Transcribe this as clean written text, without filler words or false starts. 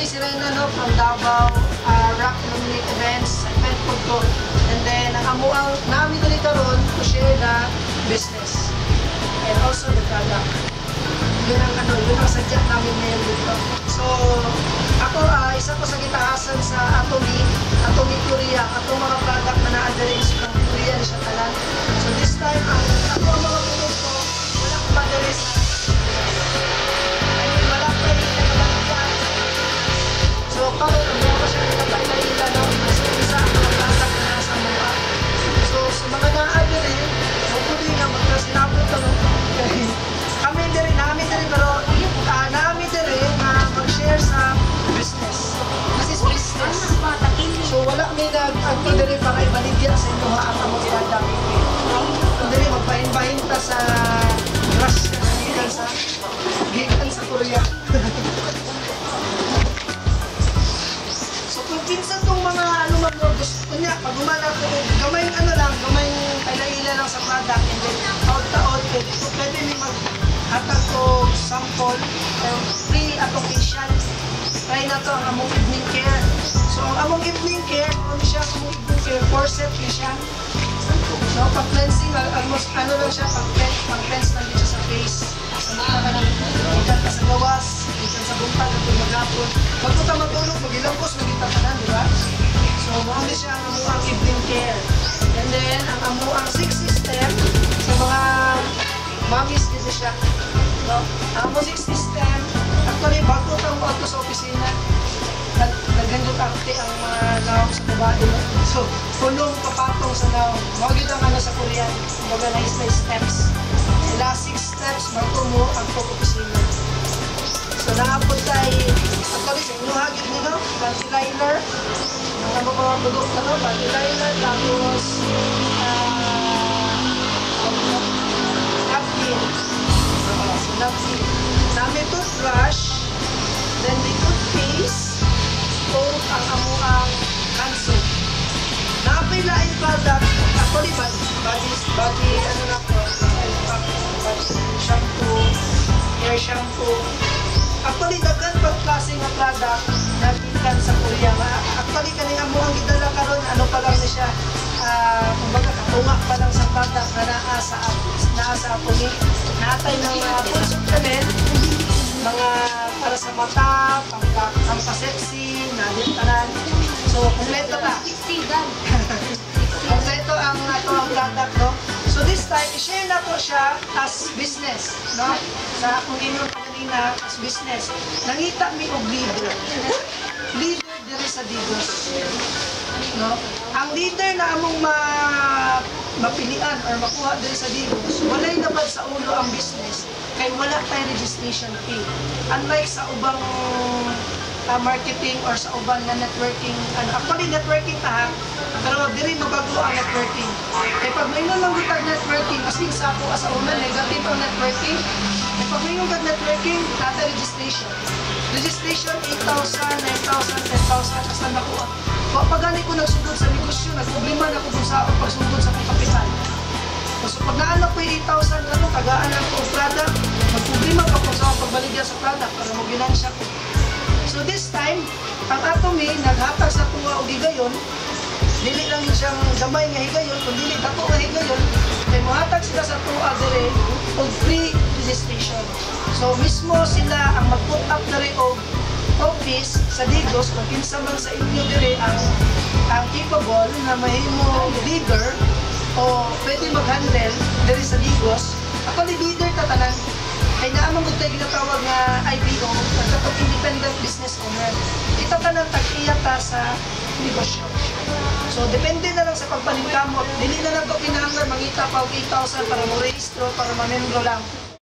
si Rena no, from Davao, Rock Nominate Events, event po ko. And then, ang amo ang namin dali karon to share the business and also the product. Yun ang sadya namin ngayon dito. So, ako, isa ko sa gitahasan sa Atomy Korea, atong mga product na na-address ng Korean siya talan. So, this time, ako ang mga produkto, wala ko ma-address. Wala pa rin nagpapagyan. So, parang ano ko siya nagpapagyan, no? So, isa ang mga product na nasa mga. So, sa mga na-address, hopefully nga magkasinabot ka, no? Namin din pero namin din mag-share sa business. Kasi business. So wala may nag-agpidari pa kayo baligya sa inyo ang mga ginadami. Hindi magpahin-bahin ta sa rush na gikan sa Korea. So kung pinsan tong mga gusto niya, pag umala ko, gamay kaila-ila lang sa product and then taod-taod, pwede may atag ko sample free application. Try na to ang among evening care. So ang among evening care, kung siya among evening care, 4 set niya siya. So pag-cleansing, almost ano lang siya, pag-cleanse lang dito sa face. Sa mga ka ng ikan ka sa gawas, ikan sa bumpag, at mag-hapon. Bago ka matulog, mag-ilangkos, mag-itatanan, di ba? So mga siya ang among evening care. And then, ang among 6 system, sa mga mommies dito siya. No? Ang music system, actually bago ito ako sa opisina, nagandot arte ang mga naong sa babae. No? So, punong papatong sa naong. Magiging ang sa Korean, baga na steps. Sila 6 steps bago mo ang opisina. So, naapod tayo, actually sa inyo hagit nyo, panty liner, ang mga produkto, no? Panty liner, tapos, namin toothbrush, then the toothpaste, o ang amuang kanso. Napilain product, actually body, ano na po, shampoo, hair shampoo. Actually, daghan pag klase nga product na gikan sa Korea. Actually, kanina mo ang gidala karon, ano pa lang siya, kumbaga katunga pa lang sa product na naasa ako ni natay ng full supplement, mga para sa mata, pampasexy, nadintanan. So, kompleto na. Kompleto ang product, no? So, this time, i-share na po siya as business, no? Sa kung inyo kanina as business. Nangita mi og leader. Leader diri sa Digos. No? Ang leader na among mapilian or makuha diri sa Digos, walay naman sa ulo ang business kay wala tay registration fee. Unlike sa ubang marketing or sa ubang na networking, actually networking ta, pero diri mabago ang networking. Kay pag may lang gutag networking, kasi sa ako as a una negative ang networking. Kay pag may gutag networking, nata registration. Registration 8,000, 9,000, 10,000 hasta nakuha. Pagani ko nagsugod sa negosyo, nagproblema na ko sa pagsugod sa kapital. So pag naanak ko yung 8,000 ano, tagaan lang ko product, nagproblema pa ko sa pagbaligyan sa product para mag-ginansya ko. So this time, ang Atomy naghatag sa tuwa o higayon, dili lang siyang gamay nga higayon, kung dili dako nga higayon, kaya muhatag sila sa tuwa dire o free registration. So mismo sila ang mag-put up na rin o office sa Digos, kung kinsa man sa inyo dire ang capable na mahimo leader o pwede mag-handle dire sa Digos, ako ni leader tatanan. Kaya naamang kung tayo ginatawag nga IPO, nagkatong independent business owner. Itatanan tag-iyata sa negosyo. So, depende na lang sa pagpaningkamot. Dili na lang ito kinahanglan, mangita pa 8,000 para mo rehistro, para mamembro lang.